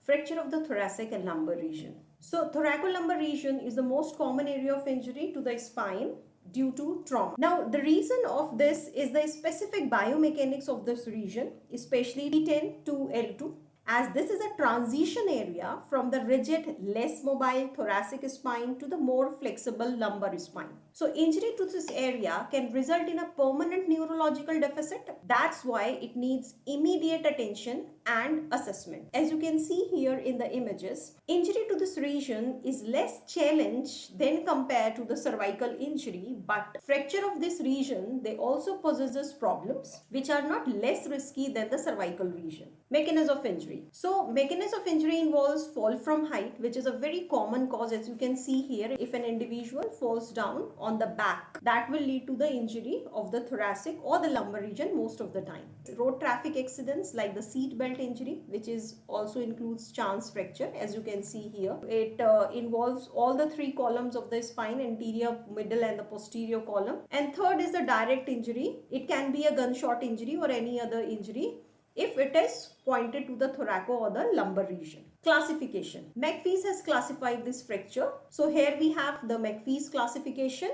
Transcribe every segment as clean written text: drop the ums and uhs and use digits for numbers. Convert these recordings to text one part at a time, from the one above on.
fracture of the thoracic and lumbar region. So thoracolumbar region is the most common area of injury to the spine due to trauma. Now the reason of this is the specific biomechanics of this region, especially T10 to L2, as this is a transition area from the rigid, less mobile thoracic spine to the more flexible lumbar spine. So injury to this area can result in a permanent neurological deficit. That's why it needs immediate attention and assessment. As you can see here in the images, injury to this region is less challenged than compared to the cervical injury, but fracture of this region, they also possesses problems which are not less risky than the cervical region. Mechanism of injury. So mechanism of injury involves fall from height, which is a very common cause. As you can see here, if an individual falls down on the back, that will lead to the injury of the thoracic or the lumbar region most of the time. Road traffic accidents like the seat belt injury, which is also includes chance fracture. As you can see here, it involves all the three columns of the spine, anterior, middle and the posterior column. And third is the direct injury. It can be a gunshot injury or any other injury if it is pointed to the thoraco or the lumbar region. Classification. McPhee's has classified this fracture. So here we have the McPhee's classification.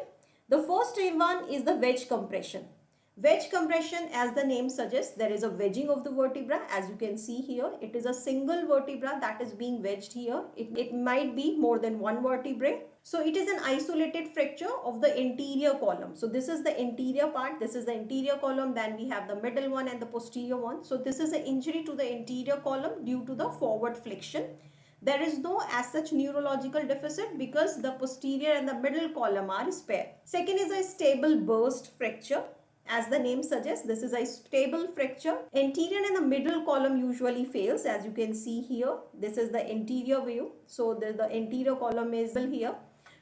The first one is the wedge compression. Wedge compression, as the name suggests, there is a wedging of the vertebra. As you can see here, it is a single vertebra that is being wedged here. It might be more than one vertebrae. So it is an isolated fracture of the anterior column. So this is the anterior part, this is the anterior column, then we have the middle one and the posterior one. So this is an injury to the anterior column due to the forward flexion. There is no as such neurological deficit because the posterior and the middle column are spare. Second is a stable burst fracture. As the name suggests, this is a stable fracture. Anterior and the middle column usually fails. As you can see here, this is the anterior view. So the anterior column is here.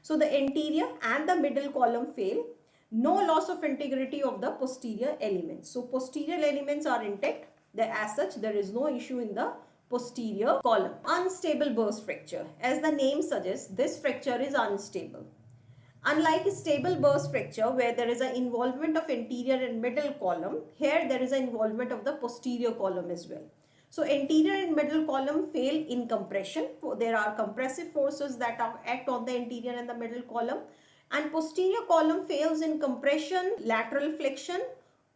So the anterior and the middle column fail. No loss of integrity of the posterior elements. So posterior elements are intact. As such, there is no issue in the posterior column. Unstable burst fracture. As the name suggests, this fracture is unstable. Unlike a stable burst fracture where there is an involvement of anterior and middle column, here there is an involvement of the posterior column as well. So anterior and middle column fail in compression. There are compressive forces that act on the anterior and the middle column, and posterior column fails in compression, lateral flexion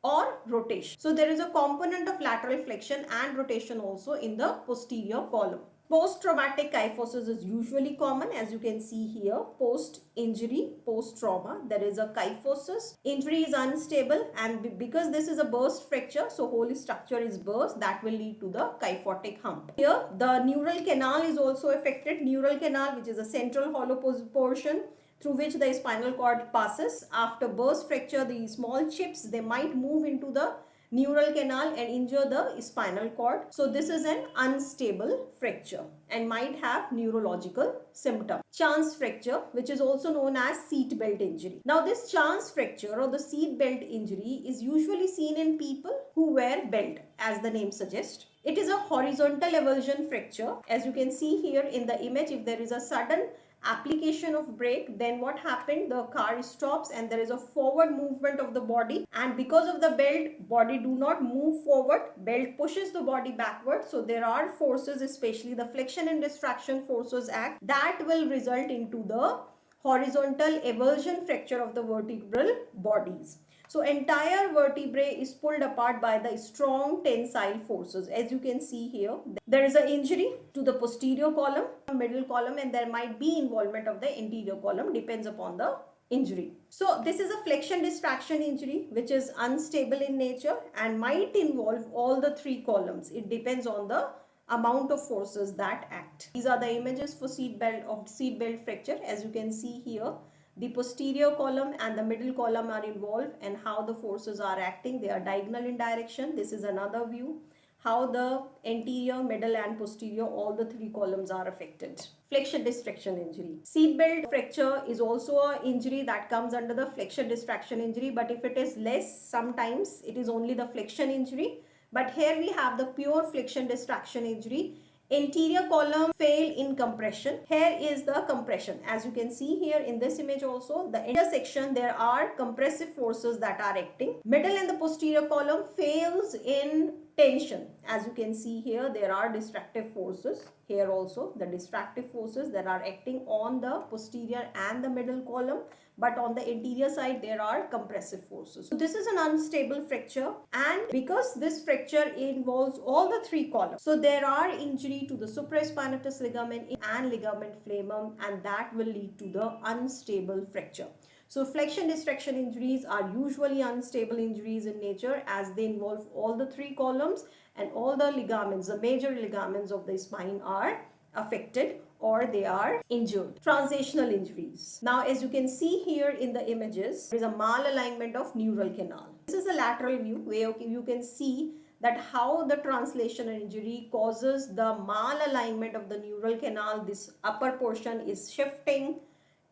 or rotation. So there is a component of lateral flexion and rotation also in the posterior column. Post-traumatic kyphosis is usually common. As you can see here, post-injury, post-trauma, there is a kyphosis. Injury is unstable, and because this is a burst fracture, so whole structure is burst, that will lead to the kyphotic hump. Here, the neural canal is also affected. Neural canal, which is a central hollow portion through which the spinal cord passes. After burst fracture, the small chips, they might move into the neural canal and injure the spinal cord. So this is an unstable fracture and might have neurological symptoms. Chance fracture, which is also known as seat belt injury. Now this chance fracture or the seat belt injury is usually seen in people who wear belt, as the name suggests. It is a horizontal avulsion fracture. As you can see here in the image, if there is a sudden application of brake, then what happened, the car stops and there is a forward movement of the body, and because of the belt, body do not move forward, belt pushes the body backward. So there are forces, especially the flexion and distraction forces act, that will result into the horizontal avulsion fracture of the vertebral bodies. So entire vertebrae is pulled apart by the strong tensile forces. As you can see here, there is an injury to the posterior column, middle column, and there might be involvement of the anterior column, depends upon the injury. So this is a flexion distraction injury which is unstable in nature and might involve all the three columns. It depends on the amount of forces that act. These are the images for seat belt fracture. As you can see here, the posterior column and the middle column are involved, and how the forces are acting. They are diagonal in direction. This is another view, how the anterior, middle and posterior, all the three columns are affected. Flexion distraction injury. Seat belt fracture is also an injury that comes under the flexion distraction injury, but if it is less, sometimes it is only the flexion injury. But here we have the pure flexion distraction injury. Anterior column fail in compression. Here is the compression. As you can see here in this image also, the intersection, there are compressive forces that are acting. Middle and the posterior column fails in tension. As you can see here, there are distractive forces. Here also, the distractive forces that are acting on the posterior and the middle column, but on the anterior side there are compressive forces. So this is an unstable fracture, and because this fracture involves all the three columns, so there are injury to the supraspinatus ligament and ligament flavum, and that will lead to the unstable fracture. So flexion distraction injuries are usually unstable injuries in nature, as they involve all the three columns and all the ligaments, the major ligaments of the spine are affected or they are injured. Translational injuries. Now, as you can see here in the images, there is a malalignment of neural canal. This is a lateral view where you can see that how the translational injury causes the malalignment of the neural canal. This upper portion is shifting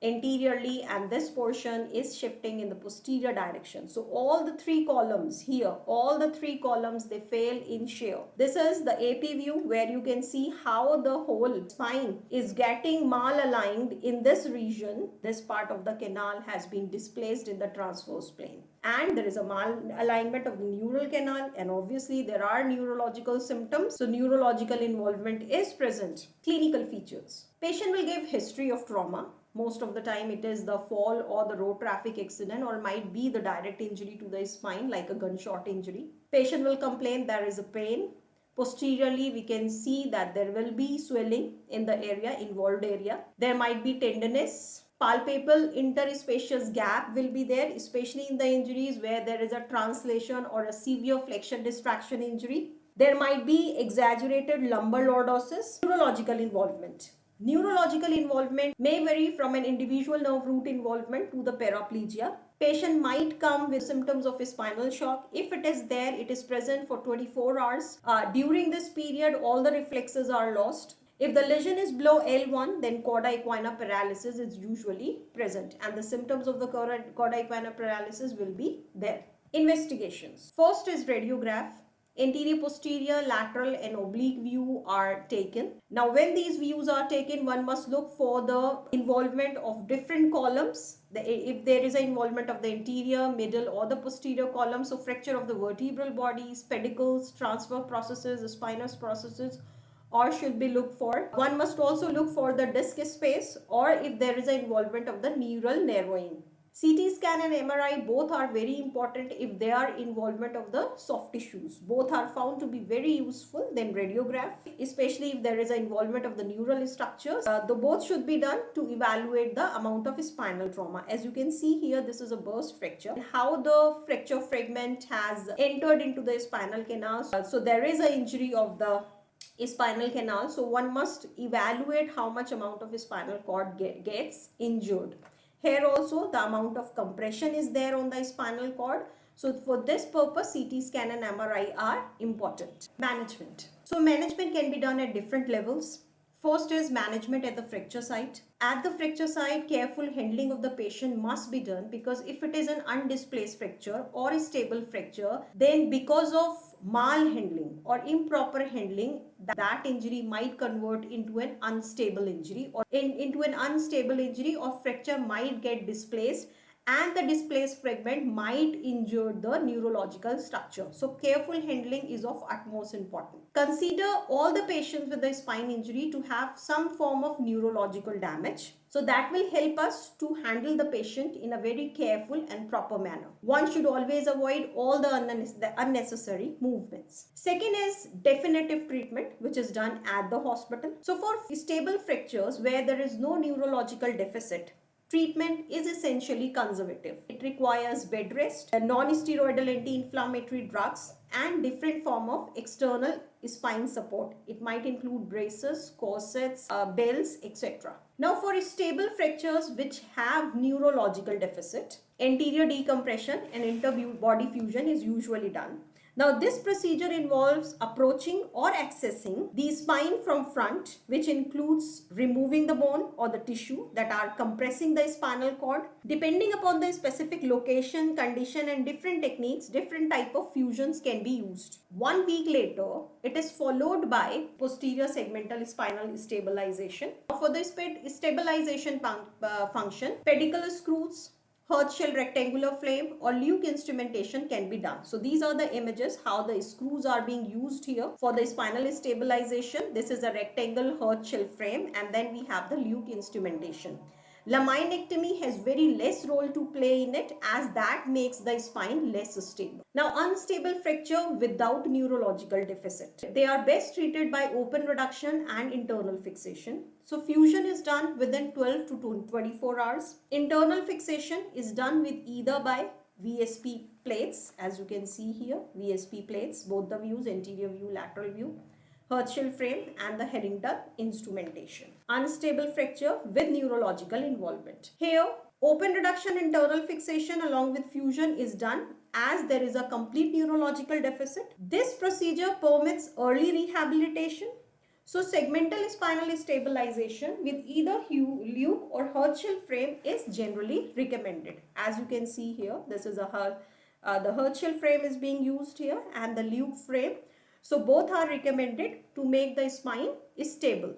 anteriorly and this portion is shifting in the posterior direction. So all the three columns here, all the three columns, they fail in shear. This is the AP view where you can see how the whole spine is getting malaligned in this region. This part of the canal has been displaced in the transverse plane, and there is a malalignment of the neural canal, and obviously there are neurological symptoms. So neurological involvement is present. Clinical features. Patient will give history of trauma. Most of the time it is the fall or the road traffic accident, or might be the direct injury to the spine like a gunshot injury. Patient will complain there is a pain. Posteriorly, we can see that there will be swelling in the area, involved area. There might be tenderness. Palpable interspacious gap will be there, especially in the injuries where there is a translation or a severe flexion distraction injury. There might be exaggerated lumbar lordosis. Neurological involvement. Neurological involvement may vary from an individual nerve root involvement to the paraplegia. Patient might come with symptoms of a spinal shock. If it is there, it is present for 24 hours. During this period, all the reflexes are lost. If the lesion is below L1, then cauda equina paralysis is usually present, and the symptoms of the cauda equina paralysis will be there. Investigations. First is radiograph. Anterior, posterior, lateral and oblique view are taken. Now when these views are taken, one must look for the involvement of different columns. If there is an involvement of the anterior, middle or the posterior column, so fracture of the vertebral bodies, pedicles, transfer processes, spinous processes, or should be looked for. One must also look for the disc space, or if there is an involvement of the neural narrowing. CT scan and MRI both are very important if they are involvement of the soft tissues. Both are found to be very useful. Then radiograph, especially if there is an involvement of the neural structures. The both should be done to evaluate the amount of spinal trauma. As you can see here, this is a burst fracture. How the fracture fragment has entered into the spinal canal. So there is an injury of the spinal canal. So one must evaluate how much amount of spinal cord gets injured. Here also the amount of compression is there on the spinal cord. So for this purpose, CT scan and MRI are important. Management. So management can be done at different levels. First is management at the fracture site. At the fracture site, careful handling of the patient must be done, because if it is an undisplaced fracture or a stable fracture, then because of malhandling or improper handling, that injury might convert into an unstable injury, or into an unstable injury, or fracture might get displaced, and the displaced fragment might injure the neurological structure. So careful handling is of utmost importance. Consider all the patients with the spine injury to have some form of neurological damage. So that will help us to handle the patient in a very careful and proper manner. One should always avoid all the unnecessary movements. Second is definitive treatment, which is done at the hospital. So for stable fractures where there is no neurological deficit, treatment is essentially conservative. It requires bed rest, non-steroidal anti-inflammatory drugs, and different form of external spine support. It might include braces, corsets, bells, etc. Now for stable fractures which have neurological deficit, anterior decompression and interbody fusion is usually done. Now this procedure involves approaching or accessing the spine from front, which includes removing the bone or the tissue that are compressing the spinal cord. Depending upon the specific location, condition and different techniques, different type of fusions can be used. 1 week later, it is followed by posterior segmental spinal stabilization. For the stabilization function, pedicle screws, Herschel rectangular frame or Luke instrumentation can be done. So these are the images how the screws are being used here for the spinal stabilization. This is a rectangle Herschel frame, and then we have the Luke instrumentation. Laminectomy has very less role to play in it, as that makes the spine less stable. Now, unstable fracture without neurological deficit. They are best treated by open reduction and internal fixation. So fusion is done within 12 to 24 hours. Internal fixation is done with either by VSP plates, as you can see here, VSP plates, both the views, anterior view, lateral view, Herschel frame and the Harrington instrumentation. Unstable fracture with neurological involvement. Here, open reduction internal fixation along with fusion is done as there is a complete neurological deficit. This procedure permits early rehabilitation. So segmental spinal stabilization with either Luke or Herschel frame is generally recommended. As you can see here, this is the Herschel frame is being used here and the Luke frame. So both are recommended to make the spine stable.